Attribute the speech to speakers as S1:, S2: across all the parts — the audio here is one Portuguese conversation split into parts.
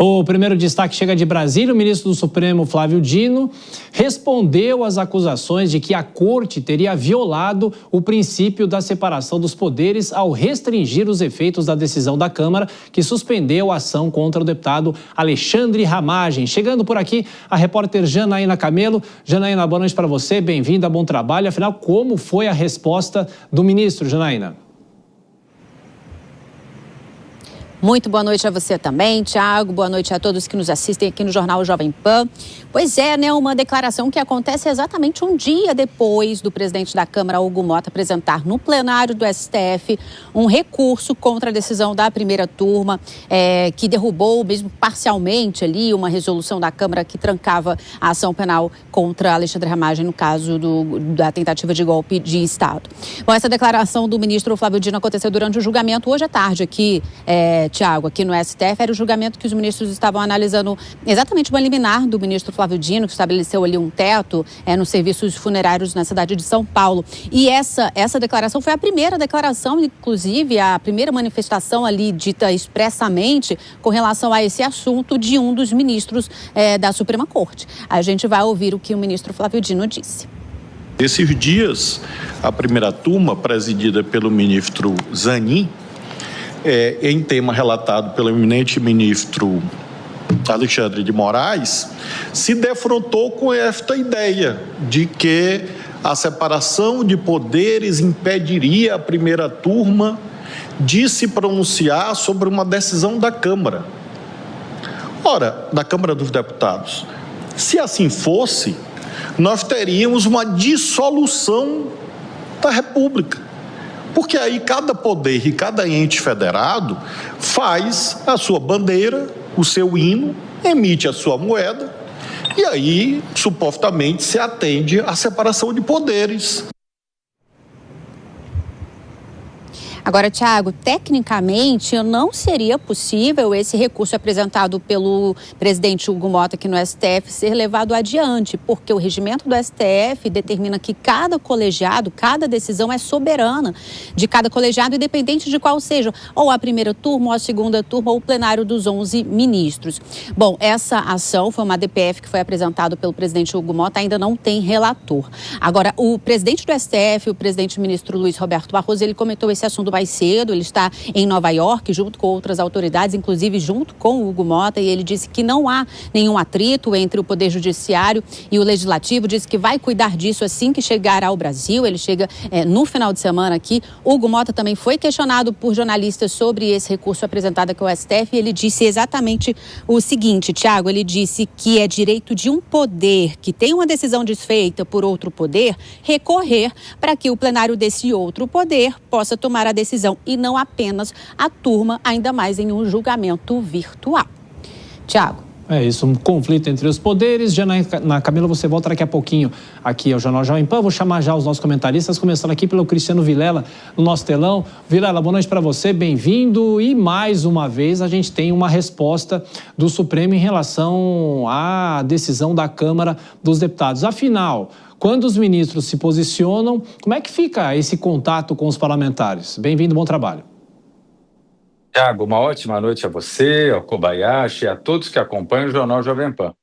S1: O primeiro destaque chega de Brasília. O ministro do Supremo, Flávio Dino, respondeu às acusações de que a corte teria violado o princípio da separação dos poderes ao restringir os efeitos da decisão da Câmara que suspendeu a ação contra o deputado Alexandre Ramagem. Chegando por aqui, a repórter Janaína Camelo. Janaína, boa noite para você, bem-vinda, bom trabalho. Afinal, como foi a resposta do ministro, Janaína?
S2: Muito boa noite a você também, Tiago. Boa noite a todos que nos assistem aqui no Jornal Jovem Pan. Pois é, né, uma declaração que acontece exatamente um dia depois do presidente da Câmara, Hugo Mota, apresentar no plenário do STF um recurso contra a decisão da primeira turma, que derrubou, mesmo parcialmente ali, uma resolução da Câmara que trancava a ação penal contra Alexandre Ramagem no caso da tentativa de golpe de Estado. Bom, essa declaração do ministro Flávio Dino aconteceu durante o julgamento hoje à tarde aqui, Tiago, aqui no STF. Era o julgamento que os ministros estavam analisando exatamente uma liminar do ministro Flávio Dino, que estabeleceu ali um teto nos serviços funerários na cidade de São Paulo. E essa declaração foi a primeira declaração, inclusive a primeira manifestação ali dita expressamente com relação a esse assunto de um dos ministros da Suprema Corte. A gente vai ouvir o que o ministro Flávio Dino disse.
S3: Esses dias, a primeira turma, presidida pelo ministro Zanin, em tema relatado pelo eminente ministro Alexandre de Moraes, se defrontou com esta ideia de que a separação de poderes impediria a primeira turma de se pronunciar sobre uma decisão da Câmara. Ora, da Câmara dos Deputados. Se assim fosse, nós teríamos uma dissolução da República. Porque aí cada poder e cada ente federado faz a sua bandeira, o seu hino, emite a sua moeda e aí, supostamente, se atende à separação de poderes.
S2: Agora, Tiago, tecnicamente não seria possível esse recurso apresentado pelo presidente Hugo Mota aqui no STF ser levado adiante, porque o regimento do STF determina que cada colegiado, cada decisão é soberana de cada colegiado, independente de qual seja, ou a primeira turma, ou a segunda turma, ou o plenário dos 11 ministros. Bom, essa ação foi uma DPF que foi apresentada pelo presidente Hugo Mota, ainda não tem relator. Agora, o presidente do STF, o presidente ministro Luiz Roberto Barroso, ele comentou esse assunto mais cedo. Ele está em Nova York junto com outras autoridades, inclusive junto com o Hugo Mota, e ele disse que não há nenhum atrito entre o Poder Judiciário e o Legislativo, disse que vai cuidar disso assim que chegar ao Brasil. Ele chega no final de semana aqui. Hugo Mota também foi questionado por jornalistas sobre esse recurso apresentado aqui ao STF e ele disse exatamente o seguinte, Tiago, ele disse que é direito de um poder que tem uma decisão desfeita por outro poder recorrer para que o plenário desse outro poder possa tomar a decisão e não apenas a turma, ainda mais em um julgamento virtual. Tiago.
S1: É isso, um conflito entre os poderes. Janaína Camelo, você volta daqui a pouquinho aqui ao Jornal Jovem Pan. Vou chamar já os nossos comentaristas, começando aqui pelo Cristiano Vilela, no nosso telão. Vilela, boa noite para você, bem-vindo. E mais uma vez a gente tem uma resposta do Supremo em relação à decisão da Câmara dos Deputados. Afinal, quando os ministros se posicionam, como é que fica esse contato com os parlamentares? Bem-vindo, bom trabalho.
S4: Tiago, uma ótima noite a você, ao Kobayashi, a todos que acompanham o Jornal Jovem Pan.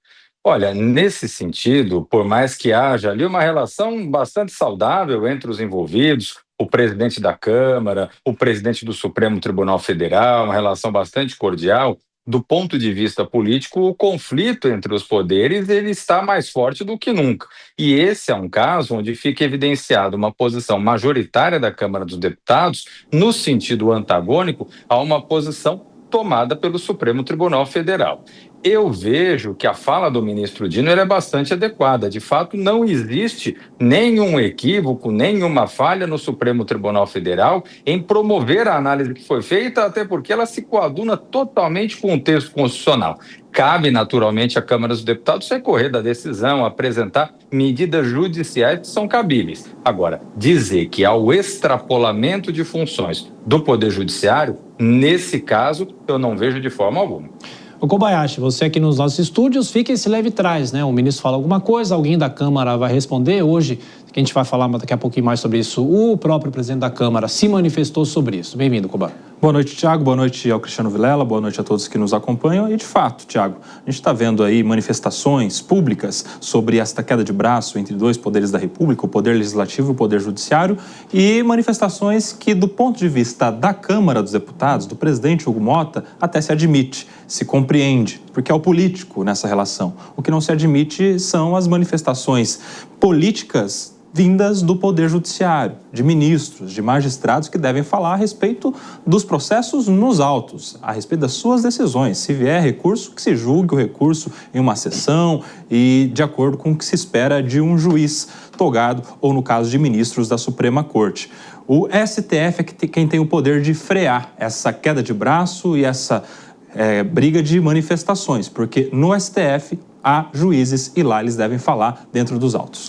S4: Olha, nesse sentido, por mais que haja ali uma relação bastante saudável entre os envolvidos, o presidente da Câmara, o presidente do Supremo Tribunal Federal, uma relação bastante cordial, do ponto de vista político, o conflito entre os poderes ele está mais forte do que nunca. E esse é um caso onde fica evidenciada uma posição majoritária da Câmara dos Deputados no sentido antagônico a uma posição tomada pelo Supremo Tribunal Federal. Eu vejo que a fala do ministro Dino é bastante adequada. De fato, não existe nenhum equívoco, nenhuma falha no Supremo Tribunal Federal em promover a análise que foi feita, até porque ela se coaduna totalmente com o texto constitucional. Cabe, naturalmente, à Câmara dos Deputados recorrer da decisão, apresentar medidas judiciais que são cabíveis. Agora, dizer que há o extrapolamento de funções do Poder Judiciário, nesse caso, eu não vejo de forma alguma.
S1: O Kobayashi, você aqui nos nossos estúdios, fica esse leve trás, né? O ministro fala alguma coisa, alguém da Câmara vai responder. Hoje que a gente vai falar daqui a pouquinho mais sobre isso. O próprio presidente da Câmara se manifestou sobre isso. Bem-vindo, Koba.
S5: Boa noite, Tiago. Boa noite ao Cristiano Vilela. Boa noite a todos que nos acompanham. E, de fato, Tiago, a gente está vendo aí manifestações públicas sobre esta queda de braço entre dois poderes da República, o Poder Legislativo e o Poder Judiciário, e manifestações que, do ponto de vista da Câmara dos Deputados, do presidente Hugo Motta, até se admite, se compreende, porque é o político nessa relação. O que não se admite são as manifestações políticas vindas do Poder Judiciário, de ministros, de magistrados que devem falar a respeito dos processos nos autos, a respeito das suas decisões. Se vier recurso, que se julgue o recurso em uma sessão e de acordo com o que se espera de um juiz togado ou, no caso de ministros da Suprema Corte. O STF é quem tem o poder de frear essa queda de braço e essa briga de manifestações, porque no STF há juízes e lá eles devem falar dentro dos autos.